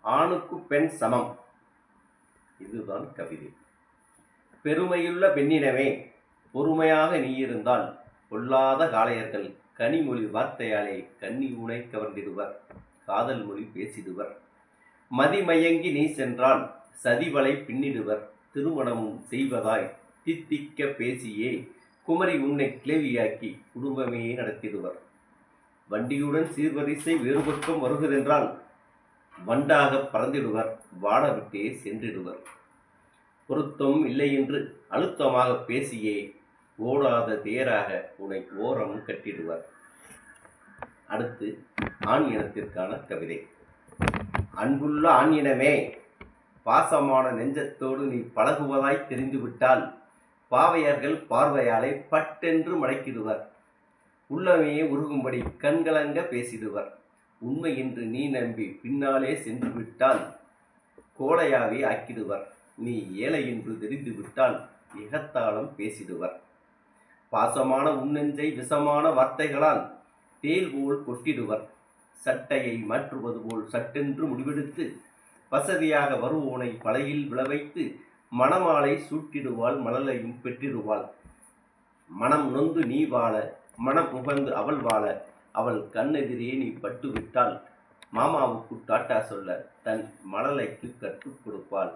ஆணுக்கு பெண் சமம். இதுதான் கவிதை. பெருமையுள்ள பெண்ணினமே, பொறுமையாக நீ இருந்தால் பொல்லாத காளையர்கள் கனிமொழி வார்த்தையாலே கன்னி உனை கவர்ந்திடுவர், காதல் மொழி பேசிடுவர். மதிமயங்கி நீ சென்றால் சதிவலை பின்னிடுவர், திருமணமும் செய்வதாய் தித்திக்க பேசியே குமரி உன்னை கிளவியாக்கி குடும்பமே நடத்திடுவர். வண்டியுடன் சீர்வரிசை வேறுபக்கம் வருகிறதென்றால் வண்டாக பறந்திடுவர், வாடவிட்டே சென்றிடுவர். பொருத்தம் இல்லை என்று அழுத்தமாக பேசியே ஓடாத தேராக உன்னை ஓரம் கட்டிடுவர். அடுத்து ஆண் இனத்திற்கான கவிதை. அன்புள்ள ஆண் இனமே, பாசமான நெஞ்சத்தோடு நீ பழகுவதாய் தெரிந்துவிட்டால் பாவையர்கள் பார்வையாலை பட்டென்று மடக்கிடுவர், உள்ளமே உருகும்படி கண்கலங்க பேசிடுவர். உண்மை என்று நீ நம்பி பின்னாலே சென்று விட்டால் கோழையாவே ஆக்கிடுவர், நீ ஏழை என்று தெரிந்து விட்டால் இகத்தாளம் பேசிடுவர். பாசமான உன்னெஞ்சை விஷமான வார்த்தைகளால் தேல் போல் கொட்டிடுவர், சட்டையை மாற்றுவது போல் சட்டென்று முடிவெடுத்து வசதியாக வருவோனை பலையில் விழவைத்து மணமாலை சூட்டிடுவாள், மணலையும் பெற்றிடுவாள். மனம் நொந்து நீ வாழ, மனம் முகந்து அவள் வாழ, அவள் கண்ணெதிரே நீ பட்டுவிட்டால் மாமாவுக்கு டாட்டா சொல்ல தன் மணலைக்கு கற்றுக் கொடுப்பாள்.